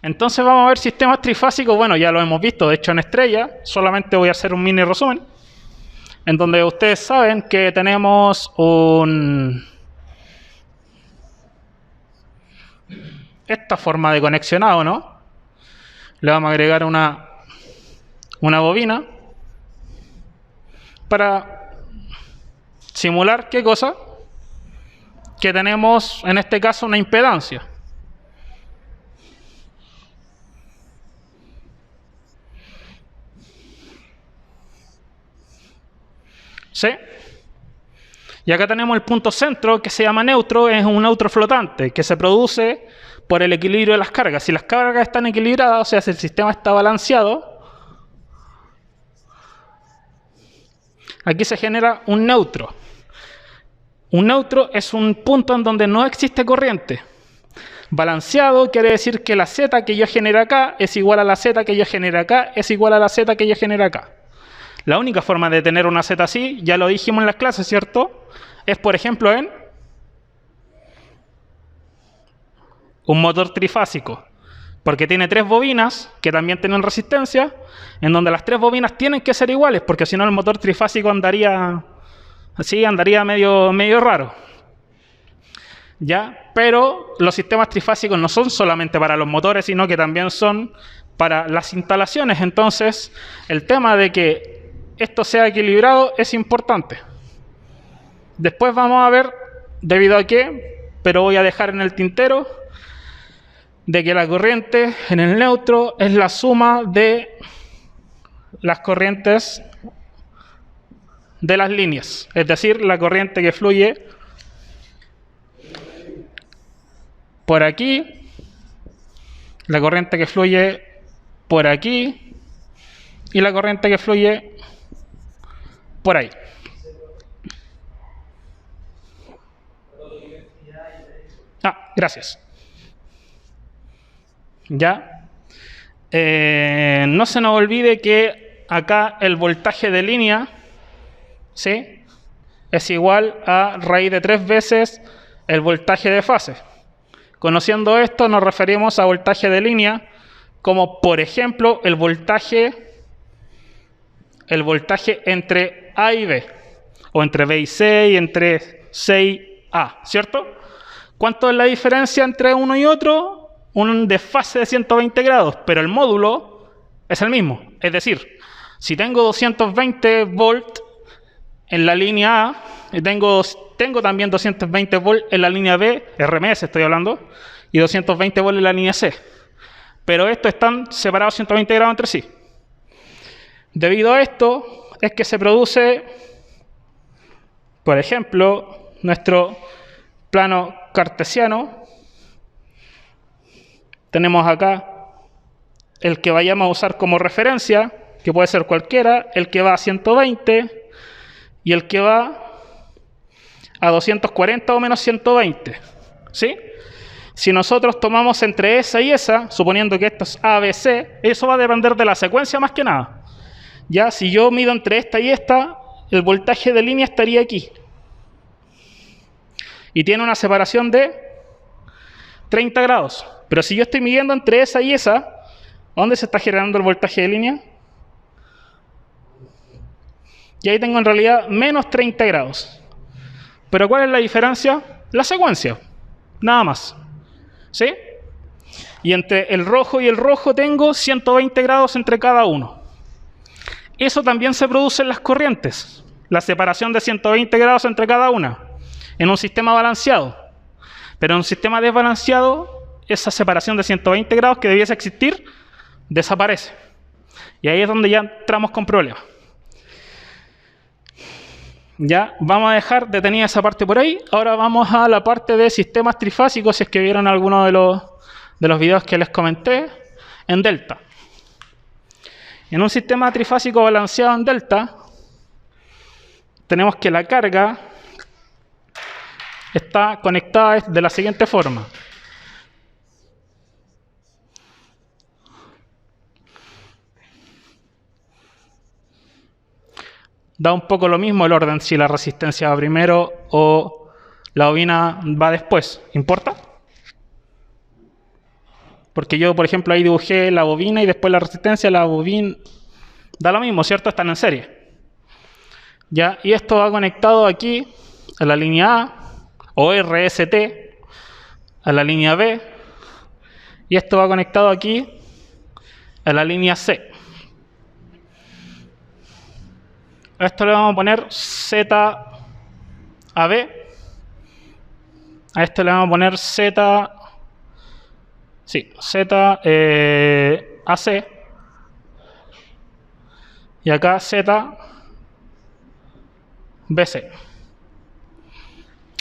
Entonces vamos a ver sistemas trifásicos. Bueno, ya lo hemos visto, de hecho en Estrella. Solamente voy a hacer un mini resumen. En donde ustedes saben que tenemos esta forma de conexionado, ¿no? Le vamos a agregar una bobina para simular, ¿qué cosa? Que tenemos, en este caso, una impedancia. ¿Sí? Y acá tenemos el punto centro, que se llama neutro, es un neutro flotante, que se produce por el equilibrio de las cargas. Si las cargas están equilibradas, o sea, si el sistema está balanceado, aquí se genera un neutro. Un neutro es un punto en donde no existe corriente. Balanceado quiere decir que la Z que yo genero acá es igual a la Z que yo genero acá, es igual a la Z que yo genero acá. La única forma de tener una Z así, ya lo dijimos en las clases, ¿cierto? Es, por ejemplo, en un motor trifásico, porque tiene 3 bobinas que también tienen resistencia, en donde las 3 bobinas tienen que ser iguales, porque si no el motor trifásico andaría así, andaría medio raro. ¿Ya? Pero los sistemas trifásicos no son solamente para los motores, sino que también son para las instalaciones. Entonces, el tema de que esto sea equilibrado es importante. Después vamos a ver debido a qué, pero voy a dejar en el tintero, de que la corriente en el neutro es la suma de las corrientes de las líneas, es decir, la corriente que fluye por aquí, la corriente que fluye por aquí y la corriente que fluye por ahí. Gracias. Ya. No se nos olvide que acá el voltaje de línea, ¿sí?, es igual a raíz de 3 veces el voltaje de fase. Conociendo esto, nos referimos a voltaje de línea como, por ejemplo, el voltaje entre A y B, o entre B y C, y entre C y A, ¿cierto? ¿Cuánto es la diferencia entre uno y otro? Un desfase de 120 grados, pero el módulo es el mismo. Es decir, si tengo 220 volt en la línea A, y tengo también 220 volt en la línea B, RMS estoy hablando, y 220 volt en la línea C. Pero estos están separados 120 grados entre sí. Debido a esto es que se produce, por ejemplo, nuestro plano cartesiano. Tenemos acá el que vayamos a usar como referencia, que puede ser cualquiera, el que va a 120 y el que va a 240 o menos 120, ¿sí? Si nosotros tomamos entre esa y esa, suponiendo que esto es ABC, eso va a depender de la secuencia más que nada. Ya, si yo mido entre esta y esta, el voltaje de línea estaría aquí. Y tiene una separación de 30 grados. Pero si yo estoy midiendo entre esa y esa, ¿dónde se está generando el voltaje de línea? Y ahí tengo en realidad menos 30 grados. ¿Pero cuál es la diferencia? La secuencia, nada más. ¿Sí? Y entre el rojo y el rojo tengo 120 grados entre cada uno. Eso también se produce en las corrientes, la separación de 120 grados entre cada una, en un sistema balanceado. Pero en un sistema desbalanceado, esa separación de 120 grados que debiese existir, desaparece. Y ahí es donde ya entramos con problemas. Ya, vamos a dejar detenida esa parte por ahí. Ahora vamos a la parte de sistemas trifásicos, si es que vieron alguno de los videos que les comenté, en delta. En un sistema trifásico balanceado en delta, tenemos que la carga está conectada de la siguiente forma. Da un poco lo mismo el orden si la resistencia va primero o la bobina va después. ¿Importa? Porque yo, por ejemplo, ahí dibujé la bobina y después la resistencia, la bobina... Da lo mismo, ¿cierto? Están en serie. ¿Ya? Y esto va conectado aquí a la línea A, o RST, a la línea B, y esto va conectado aquí a la línea C. A esto le vamos a poner ZAB, a esto le vamos a poner ZAC, y acá ZBC.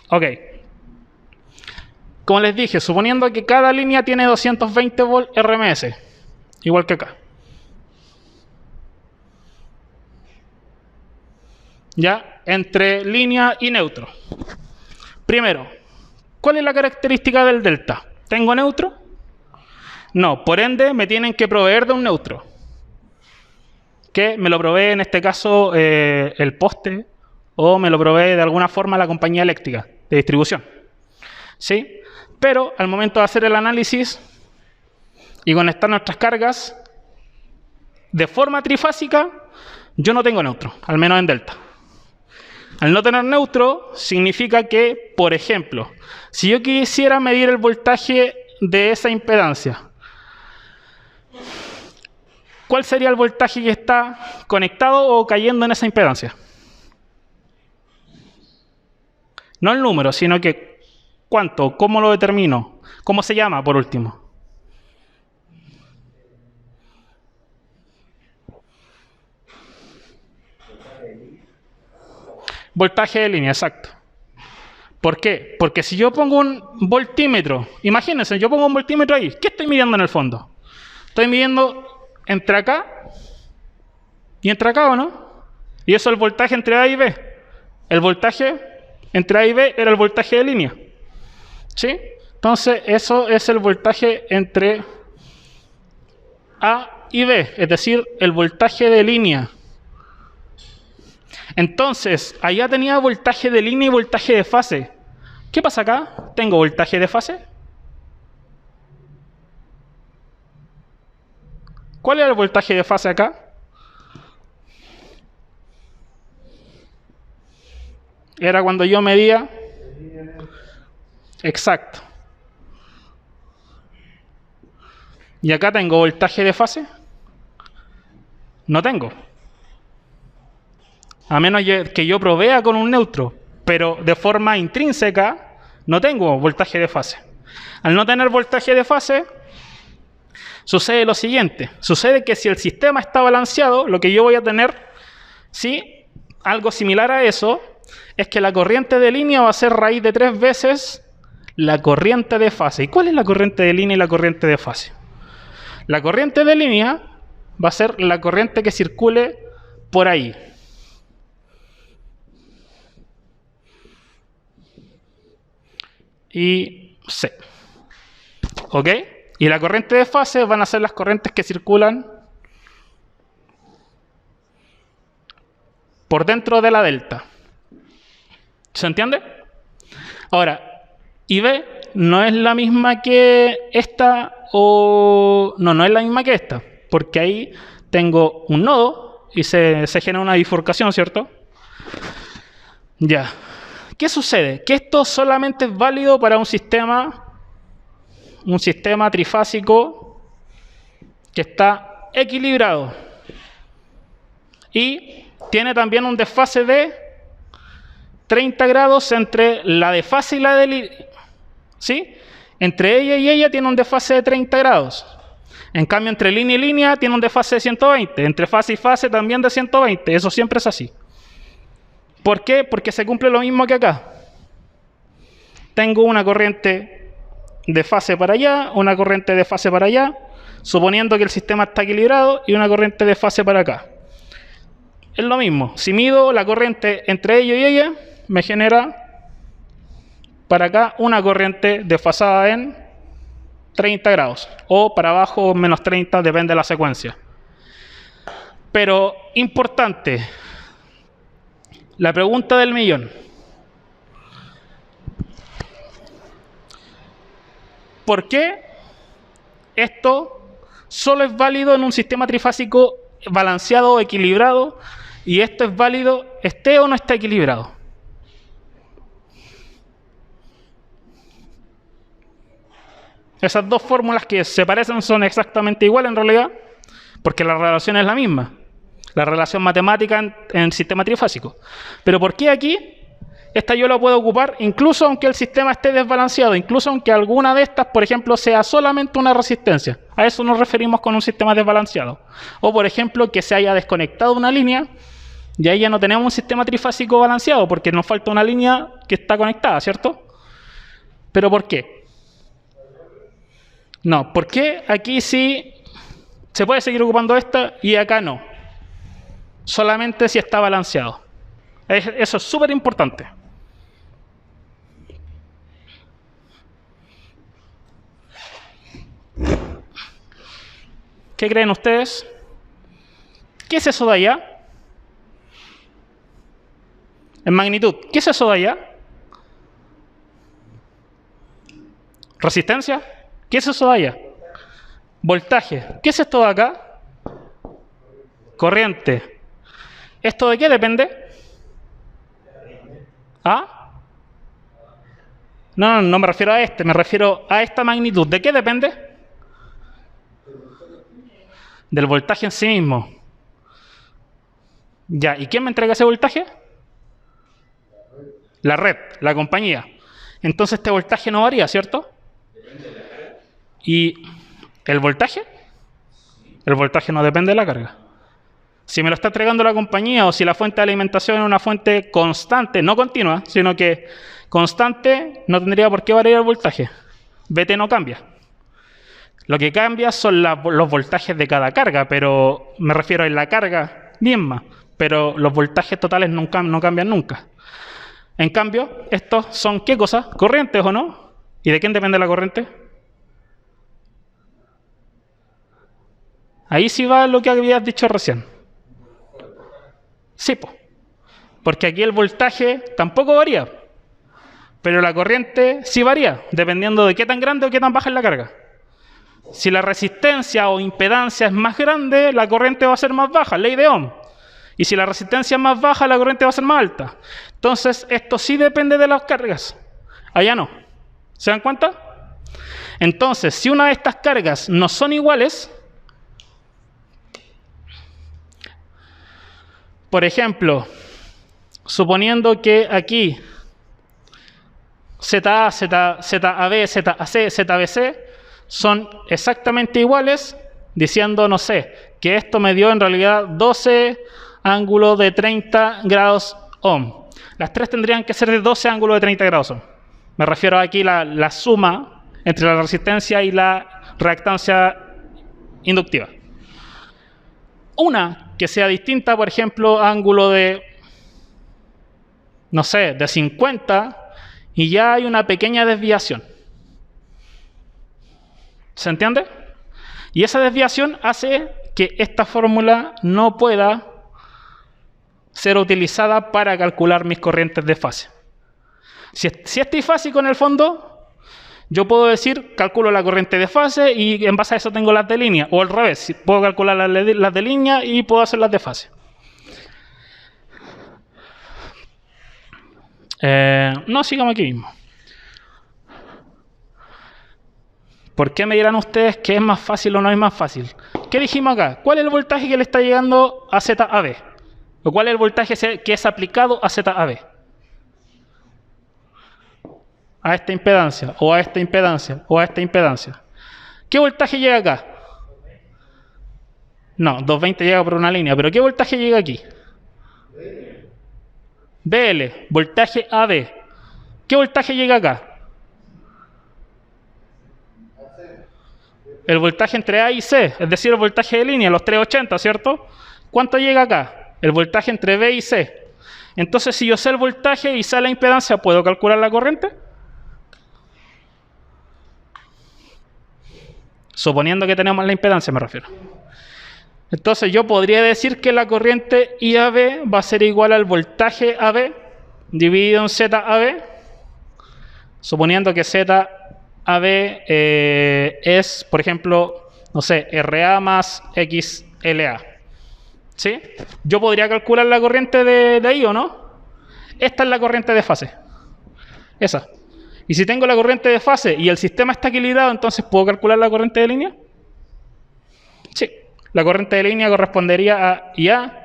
Ok. Como les dije, suponiendo que cada línea tiene 220 volt RMS, igual que acá. ¿Ya? Entre línea y neutro. Primero, ¿cuál es la característica del delta? ¿Tengo neutro? No, por ende me tienen que proveer de un neutro. Que me lo provee en este caso el poste, o me lo provee de alguna forma la compañía eléctrica de distribución. ¿Sí? Pero al momento de hacer el análisis y conectar nuestras cargas de forma trifásica, yo no tengo neutro, al menos en delta. Al no tener neutro, significa que, por ejemplo, si yo quisiera medir el voltaje de esa impedancia, ¿cuál sería el voltaje que está conectado o cayendo en esa impedancia? No el número, sino que ¿cuánto? ¿Cómo lo determino? ¿Cómo se llama, por último? Voltaje de línea, exacto. ¿Por qué? Porque si yo pongo un voltímetro, imagínense, yo pongo un voltímetro ahí, ¿qué estoy midiendo en el fondo? Estoy midiendo entre acá y entre acá, ¿o no? Y eso es el voltaje entre A y B. El voltaje entre A y B era el voltaje de línea. ¿Sí? Entonces, eso es el voltaje entre A y B, es decir, el voltaje de línea. Entonces, allá tenía voltaje de línea y voltaje de fase. ¿Qué pasa acá? ¿Tengo voltaje de fase? ¿Cuál era el voltaje de fase acá? Era cuando yo medía... Exacto. ¿Y acá tengo voltaje de fase? No tengo. A menos que yo provea con un neutro, pero de forma intrínseca no tengo voltaje de fase. Al no tener voltaje de fase, sucede lo siguiente. Sucede que si el sistema está balanceado, lo que yo voy a tener, ¿sí? Algo similar a eso, es que la corriente de línea va a ser raíz de 3 veces la corriente de fase. ¿Y cuál es la corriente de línea y la corriente de fase? La corriente de línea va a ser la corriente que circule por ahí. Y C. ¿Ok? Y la corriente de fase van a ser las corrientes que circulan por dentro de la delta. ¿Se entiende? Ahora, IB no es la misma que esta o... No es la misma que esta, porque ahí tengo un nodo y se genera una bifurcación, ¿cierto? Ya. ¿Qué sucede? Que esto solamente es válido para un sistema trifásico que está equilibrado y tiene también un desfase de 30 grados entre la de fase y la de línea. ¿Sí? Entre ella y ella tiene un desfase de 30 grados. En cambio, entre línea y línea tiene un desfase de 120. Entre fase y fase también de 120. Eso siempre es así. ¿Por qué? Porque se cumple lo mismo que acá. Tengo una corriente de fase para allá, una corriente de fase para allá, suponiendo que el sistema está equilibrado, y una corriente de fase para acá. Es lo mismo. Si mido la corriente entre ellos y ella, me genera para acá una corriente desfasada en 30 grados. O para abajo menos 30, depende de la secuencia. Pero, importante, la pregunta del millón. ¿Por qué Esto solo es válido en un sistema trifásico balanceado o equilibrado, y esto es válido esté o no esté equilibrado. Esas dos fórmulas que se parecen son exactamente iguales en realidad, porque la relación es la misma. La relación matemática en el sistema trifásico. Pero ¿por qué aquí? Esta yo la puedo ocupar incluso aunque el sistema esté desbalanceado, incluso aunque alguna de estas, por ejemplo, sea solamente una resistencia. A eso nos referimos con un sistema desbalanceado. O, por ejemplo, que se haya desconectado una línea y ahí ya no tenemos un sistema trifásico balanceado porque nos falta una línea que está conectada, ¿cierto? ¿Pero por qué? No, ¿por qué aquí sí se puede seguir ocupando esta y acá no? Solamente si está balanceado. Eso es súper importante. ¿Qué creen ustedes? ¿Qué es eso de allá? En magnitud, ¿qué es eso de allá? ¿Resistencia? ¿Qué es eso de allá? Voltaje. ¿Qué es esto de acá? Corriente. ¿Esto de qué depende? ¿Ah? No me refiero a me refiero a esta magnitud. ¿De qué depende? Del voltaje en sí mismo. Ya, ¿y quién me entrega ese voltaje? La red, la compañía. Entonces este voltaje no varía, ¿cierto? ¿Y el voltaje? El voltaje no depende de la carga. Si me lo está entregando la compañía o si la fuente de alimentación es una fuente constante, no continua, sino que constante, no tendría por qué variar el voltaje. VT no cambia. Lo que cambia son los voltajes de cada carga, pero me refiero a la carga misma, pero los voltajes totales no cambian nunca. En cambio, estos son, ¿qué cosa? ¿Corrientes o no? ¿Y de quién depende la corriente? Ahí sí va lo que habías dicho recién. Sí, porque aquí el voltaje tampoco varía, pero la corriente sí varía, dependiendo de qué tan grande o qué tan baja es la carga. Si la resistencia o impedancia es más grande, la corriente va a ser más baja, ley de Ohm. Y si la resistencia es más baja, la corriente va a ser más alta. Entonces, esto sí depende de las cargas. Allá no. ¿Se dan cuenta? Entonces, si una de estas cargas no son iguales, por ejemplo, suponiendo que aquí ZA, ZAB, ZAC, ZBC son exactamente iguales, diciendo, no sé, que esto me dio en realidad 12 ángulos de 30 grados ohm. Las tres tendrían que ser de 12 ángulos de 30 grados ohm. Me refiero aquí a la suma entre la resistencia y la reactancia inductiva. Una que sea distinta, por ejemplo, ángulo de, no sé, de 50, y ya hay una pequeña desviación. ¿Se entiende? Y esa desviación hace que esta fórmula no pueda ser utilizada para calcular mis corrientes de fase. Si es trifásico en el fondo, yo puedo decir, calculo la corriente de fase y en base a eso tengo las de línea. O al revés, puedo calcular las de línea y puedo hacer las de fase. No, sigamos aquí mismo. ¿Por qué me dirán ustedes que es más fácil o no es más fácil? ¿Qué dijimos acá? ¿Cuál es el voltaje que le está llegando a ZAB? ¿O cuál es el voltaje que es aplicado a ZAB? A esta impedancia, o a esta impedancia, o a esta impedancia. ¿Qué voltaje llega acá? No, 220 llega por una línea, pero ¿qué voltaje llega aquí? BL, voltaje AB. ¿Qué voltaje llega acá? El voltaje entre A y C, es decir, el voltaje de línea, los 380, ¿cierto? ¿Cuánto llega acá? El voltaje entre B y C. Entonces, si yo sé el voltaje y sé la impedancia, ¿puedo calcular la corriente? Suponiendo que tenemos la impedancia, me refiero. Entonces, yo podría decir que la corriente IAB va a ser igual al voltaje AB dividido en ZAB, suponiendo que Z AB es, por ejemplo, no sé, RA más XLA. ¿Sí? Yo podría calcular la corriente de ahí, ¿o no? Esta es la corriente de fase. Esa. Y si tengo la corriente de fase y el sistema está equilibrado, entonces ¿puedo calcular la corriente de línea? Sí. La corriente de línea correspondería a IA.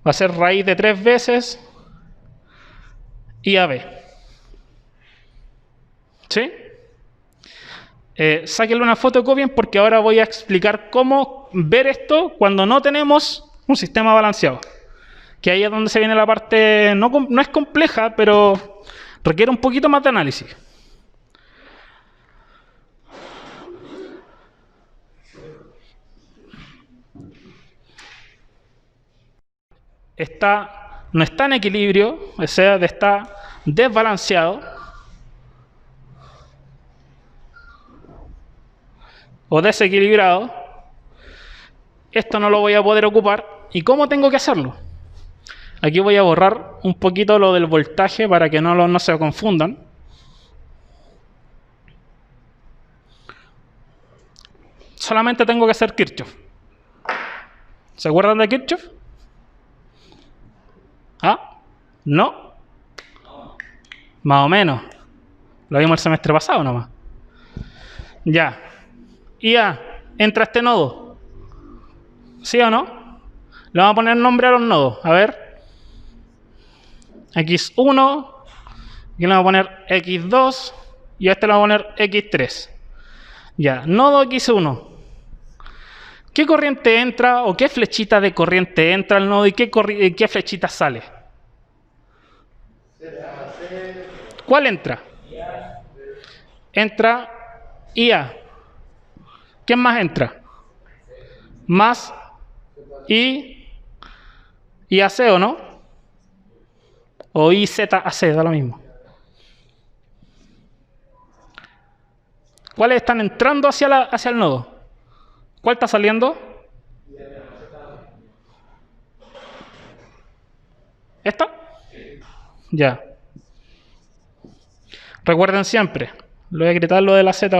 Va a ser raíz de 3 veces IAB. ¿Sí? Sáquenle una fotocopia porque ahora voy a explicar cómo ver esto cuando no tenemos un sistema balanceado. Que ahí es donde se viene la parte, no es compleja, pero requiere un poquito más de análisis. No está en equilibrio, o sea, está desbalanceado o desequilibrado. Esto no lo voy a poder ocupar. ¿Y cómo tengo que hacerlo? Aquí voy a borrar un poquito lo del voltaje para que no se confundan. Solamente tengo que hacer Kirchhoff. ¿Se acuerdan de Kirchhoff? ¿Ah? ¿No? Más o menos. Lo vimos el semestre pasado nomás. Ya. IA, entra este nodo. ¿Sí o no? Le vamos a poner nombre a los nodos. A ver. X1. Aquí le vamos a poner X2. Y a este le vamos a poner X3. Ya. Nodo X1. ¿Qué corriente entra o qué flechita de corriente entra al nodo y qué flechita sale? ¿Cuál entra? Entra IA. ¿Qué más entra? Más IAC, ¿o no? O IZAC, da lo mismo. ¿Cuáles están entrando hacia el nodo? ¿Cuál está saliendo? ¿Esta? Ya. Recuerden siempre, lo voy a gritar lo de la Z.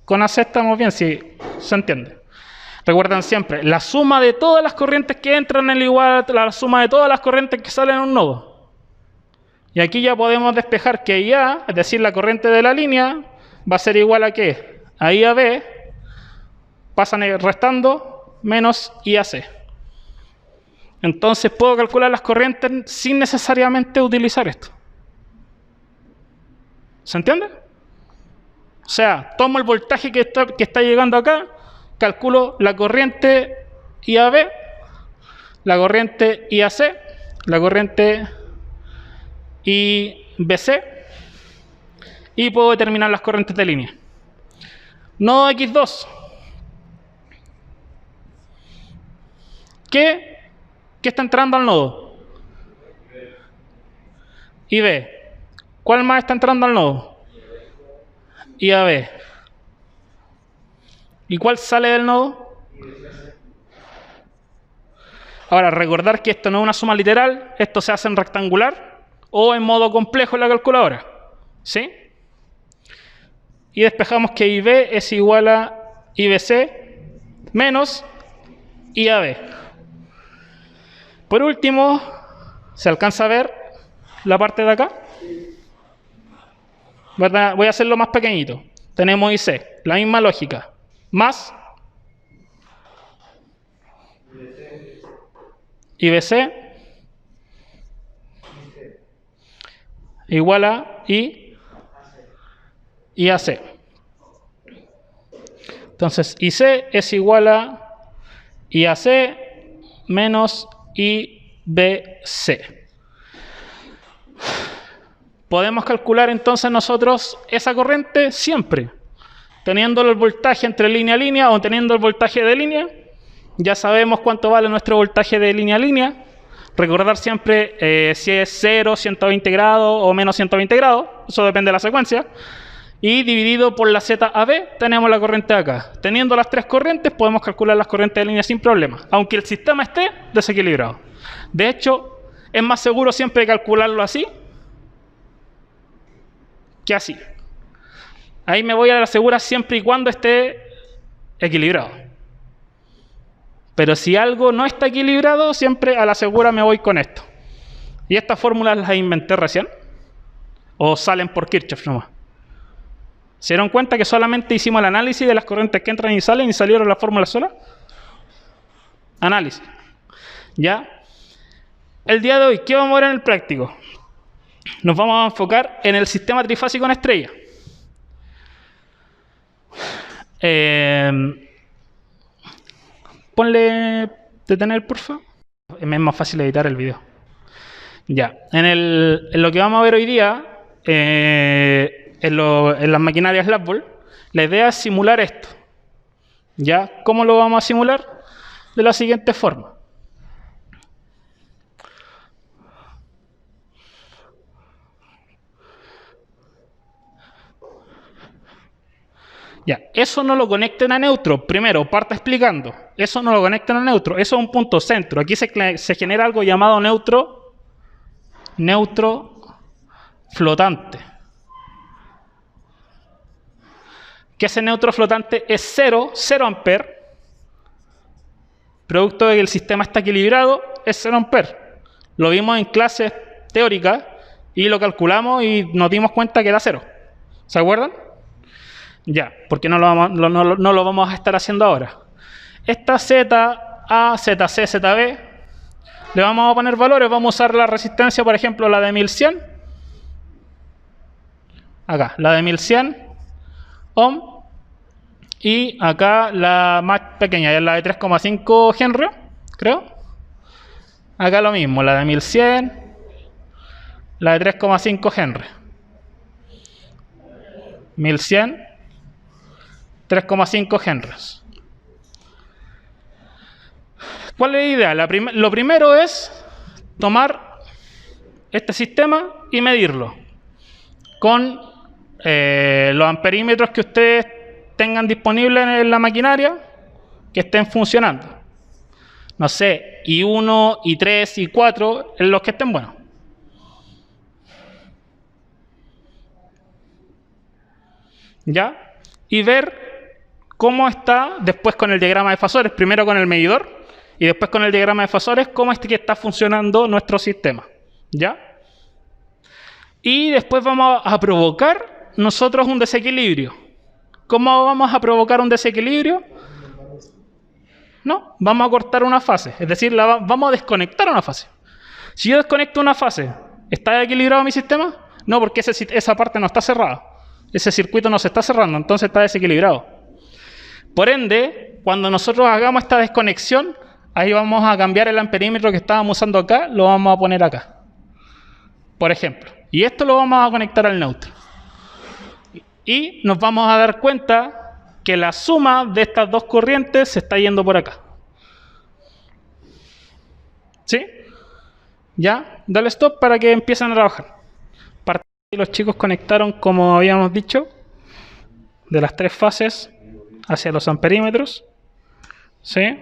Con AC estamos bien, si se entiende. Recuerden siempre, la suma de todas las corrientes que entran es igual a la suma de todas las corrientes que salen en un nodo. Y aquí ya podemos despejar que IA, es decir, la corriente de la línea, va a ser igual a ¿qué? A IAB, pasan restando, menos IAC. Entonces puedo calcular las corrientes sin necesariamente utilizar esto. ¿Se entiende? O sea, tomo el voltaje que está llegando acá, calculo la corriente IAB, la corriente IAC, la corriente IBC y puedo determinar las corrientes de línea. Nodo X2. ¿Qué está entrando al nodo? IB. ¿Cuál más está entrando al nodo? IAB. ¿Y cuál sale del nodo? Ahora, recordar que esto no es una suma literal, esto se hace en rectangular o en modo complejo en la calculadora. ¿Sí? Y despejamos que IB es igual a IBC menos IAB. Por último, ¿se alcanza a ver la parte de acá? ¿Verdad? Voy a hacerlo más pequeñito. Tenemos IC, la misma lógica. Más IBC igual a IAC. Entonces, IC es igual a IAC menos IBC. Podemos calcular entonces nosotros esa corriente siempre, teniendo el voltaje entre línea a línea o teniendo el voltaje de línea. Ya sabemos cuánto vale nuestro voltaje de línea a línea. Recordar siempre si es 0, 120 grados o menos 120 grados, eso depende de la secuencia. Y dividido por la ZAB tenemos la corriente de acá. Teniendo las tres corrientes podemos calcular las corrientes de línea sin problema, aunque el sistema esté desequilibrado. De hecho, es más seguro siempre calcularlo así que así. Ahí me voy a la segura siempre y cuando esté equilibrado. Pero si algo no está equilibrado, siempre a la segura me voy con esto. ¿Y estas fórmulas las inventé recién? ¿O salen por Kirchhoff nomás? ¿Se dieron cuenta que solamente hicimos el análisis de las corrientes que entran y salen y salieron las fórmulas solas? Análisis. ¿Ya? El día de hoy, ¿qué vamos a ver en el práctico? Nos vamos a enfocar en el sistema trifásico en estrella. Ponle detener, porfa. Es más fácil editar el video. Ya. En lo que vamos a ver hoy día, en las maquinarias Lavbol, la idea es simular esto. ¿Ya? ¿Cómo lo vamos a simular? De la siguiente forma. Ya, eso no lo conecten a neutro. Primero, parte explicando. Eso no lo conecten a neutro. Eso es un punto centro. Aquí se genera algo llamado neutro flotante. Que ese neutro flotante es 0 amperes. Producto de que el sistema está equilibrado, es 0 amperes. Lo vimos en clases teóricas y lo calculamos y nos dimos cuenta que era 0. ¿Se acuerdan? Ya, porque no lo vamos a estar haciendo ahora. Esta ZA, ZC, ZB, le vamos a poner valores. Vamos a usar la resistencia, por ejemplo, la de 1100. Acá, la de 1100 ohm. Y acá la más pequeña, es la de 3,5 Henry, creo. Acá lo mismo, la de 1100, la de 3,5 Henry. 1100, 3,5 Henrys. ¿Cuál es la idea? Lo primero es tomar este sistema y medirlo con los amperímetros que ustedes tengan disponibles en la maquinaria que estén funcionando. No sé, I1, I3, I4, en los que estén buenos. ¿Ya? Y ver cómo está después con el diagrama de fasores, primero con el medidor y después con el diagrama de fasores, cómo es que está funcionando nuestro sistema. ¿Ya? Y después vamos a provocar nosotros un desequilibrio. ¿Cómo vamos a provocar un desequilibrio? No, vamos a cortar una fase, es decir, vamos a desconectar una fase. Si yo desconecto una fase, ¿está equilibrado mi sistema? No, porque esa parte no está cerrada. Ese circuito no se está cerrando, entonces está desequilibrado. Por ende, cuando nosotros hagamos esta desconexión, ahí vamos a cambiar el amperímetro que estábamos usando acá, lo vamos a poner acá. Por ejemplo. Y esto lo vamos a conectar al neutro. Y nos vamos a dar cuenta que la suma de estas dos corrientes se está yendo por acá. ¿Sí? ¿Ya? Dale stop para que empiecen a trabajar. Los chicos conectaron, como habíamos dicho, de las tres fases hacia los amperímetros. ¿Sí?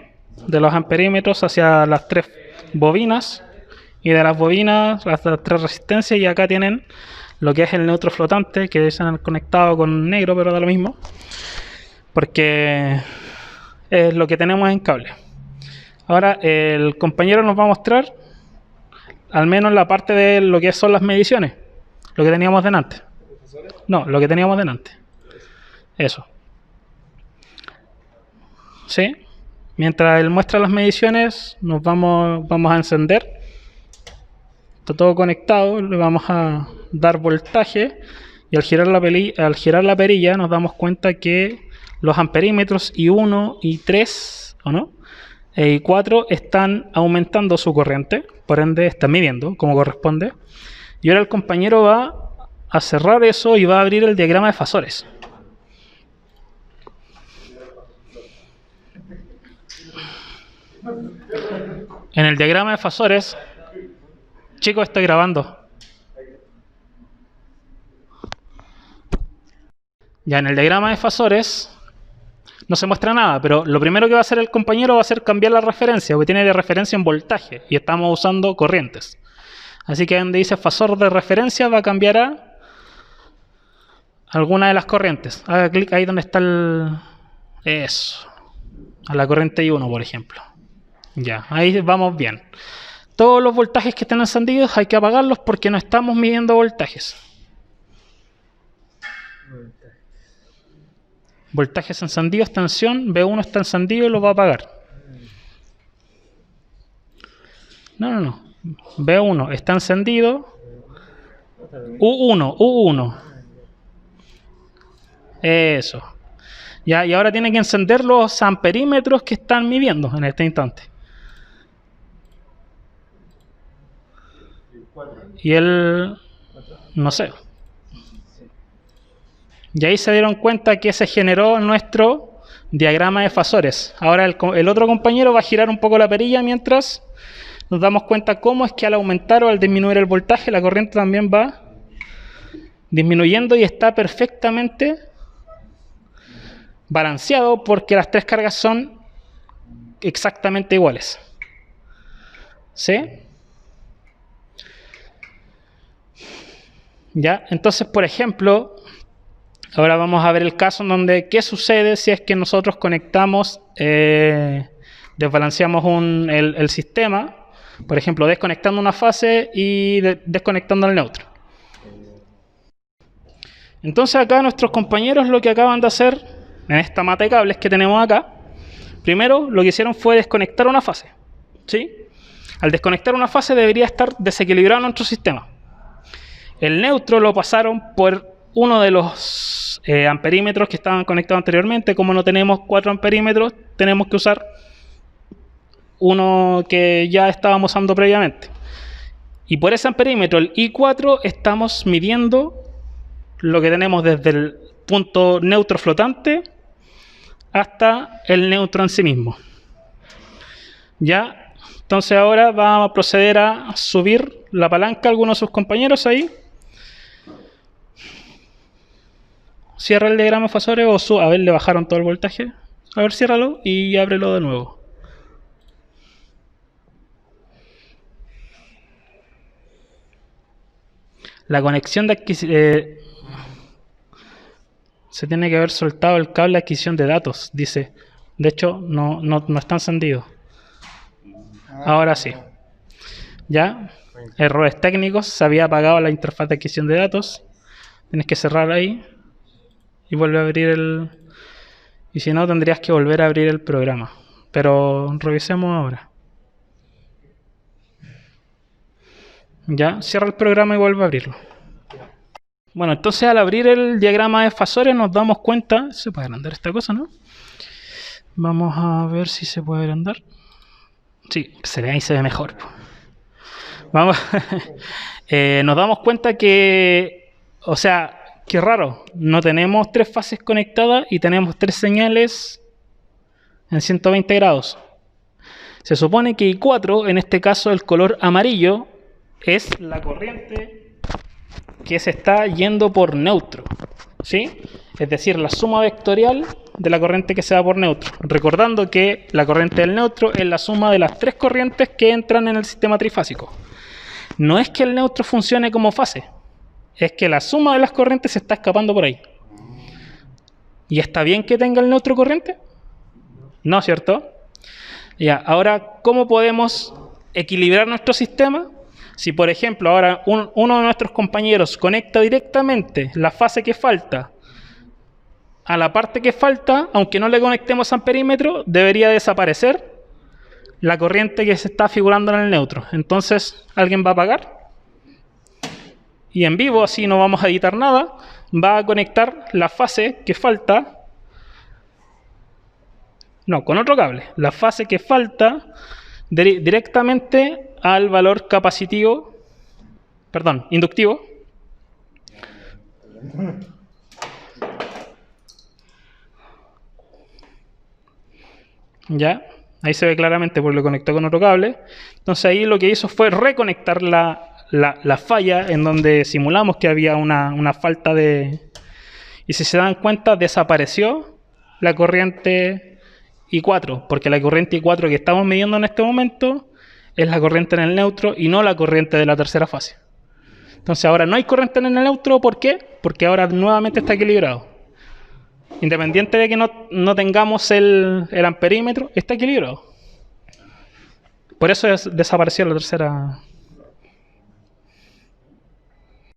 De los amperímetros hacia las tres bobinas. Y de las bobinas las tres resistencias. Y acá tienen lo que es el neutro flotante, que se han conectado con negro, pero da lo mismo. Porque es lo que tenemos en cable. Ahora el compañero nos va a mostrar al menos la parte de lo que son las mediciones. Lo que teníamos delante. No, lo que teníamos delante. Eso. ¿Sí? Mientras él muestra las mediciones, nos vamos a encender. Está todo conectado, le vamos a dar voltaje. Y al girar la perilla nos damos cuenta que los amperímetros I1, I3, ¿o no? E I4 están aumentando su corriente. Por ende, están midiendo como corresponde. Y ahora el compañero va a cerrar eso y va a abrir el diagrama de fasores. En el diagrama de fasores, chicos, estoy grabando. Ya en el diagrama de fasores no se muestra nada, pero lo primero que va a hacer el compañero va a ser cambiar la referencia, porque tiene de referencia en voltaje y estamos usando corrientes. Así que donde dice fasor de referencia va a cambiar alguna de las corrientes. Haga clic ahí donde está el... Eso. A la corriente I1, por ejemplo. Ya, ahí vamos bien. Todos los voltajes que estén encendidos hay que apagarlos porque no estamos midiendo voltajes. Voltajes encendidos, tensión, B1 está encendido y lo va a apagar. No. B1 está encendido. U1. Eso. Ya, y ahora tiene que encender los amperímetros que están midiendo en este instante. Y él, no sé. Y ahí se dieron cuenta que se generó nuestro diagrama de fasores. Ahora el otro compañero va a girar un poco la perilla mientras nos damos cuenta cómo es que al aumentar o al disminuir el voltaje la corriente también va disminuyendo y está perfectamente balanceado porque las tres cargas son exactamente iguales. ¿Sí? ¿Ya? Entonces, por ejemplo, ahora vamos a ver el caso en donde qué sucede si es que nosotros conectamos, desbalanceamos el sistema, por ejemplo, desconectando una fase y desconectando el neutro. Entonces acá nuestros compañeros lo que acaban de hacer en esta mata de cables que tenemos acá, primero lo que hicieron fue desconectar una fase, ¿sí? Al desconectar una fase debería estar desequilibrado nuestro sistema. El neutro lo pasaron por uno de los amperímetros que estaban conectados anteriormente. Como no tenemos 4 amperímetros, tenemos que usar uno que ya estábamos usando previamente. Y por ese amperímetro, el I4, estamos midiendo lo que tenemos desde el punto neutro flotante hasta el neutro en sí mismo. Ya, entonces ahora vamos a proceder a subir la palanca a algunos de sus compañeros ahí. Cierra el diagrama de fasores o a ver, le bajaron todo el voltaje. A ver, ciérralo y ábrelo de nuevo. La conexión de adquisición... se tiene que haber soltado el cable de adquisición de datos, dice. De hecho, no está encendido. Ahora sí. Ya. Errores técnicos. Se había apagado la interfaz de adquisición de datos. Tienes que cerrar ahí. Y vuelve a abrir el... Y si no, tendrías que volver a abrir el programa. Pero revisemos ahora. Ya, cierra el programa y vuelve a abrirlo. Bueno, entonces al abrir el diagrama de fasores nos damos cuenta... Se puede agrandar esta cosa, ¿no? Vamos a ver si se puede agrandar. Sí, se ve ahí, se ve mejor. Vamos. Nos damos cuenta que... O sea... Qué raro, no tenemos 3 fases conectadas y tenemos 3 señales en 120 grados. Se supone que I4, en este caso el color amarillo, es la corriente que se está yendo por neutro, ¿sí? Es decir, la suma vectorial de la corriente que se va por neutro. Recordando que la corriente del neutro es la suma de las 3 corrientes que entran en el sistema trifásico. No es que el neutro funcione como fase. Es que la suma de las corrientes se está escapando por ahí. ¿Y está bien que tenga el neutro corriente? No, ¿cierto? Ya, ahora, ¿cómo podemos equilibrar nuestro sistema? Si, por ejemplo, ahora uno de nuestros compañeros conecta directamente la fase que falta a la parte que falta, aunque no le conectemos amperímetro, debería desaparecer la corriente que se está figurando en el neutro. Entonces, ¿alguien va a apagar? Y en vivo, así no vamos a editar nada, va a conectar la fase que falta, no, con otro cable, la fase que falta directamente al valor capacitivo, perdón, inductivo. Ya, ahí se ve claramente porque lo conectó con otro cable. Entonces ahí lo que hizo fue reconectar la falla en donde simulamos que había una falta de... Y si se dan cuenta, desapareció la corriente I4, porque la corriente I4 que estamos midiendo en este momento es la corriente en el neutro y no la corriente de la tercera fase. Entonces ahora no hay corriente en el neutro. ¿Por qué? Porque ahora nuevamente está equilibrado. Independiente de que no tengamos el amperímetro, está equilibrado. Por eso desapareció la tercera.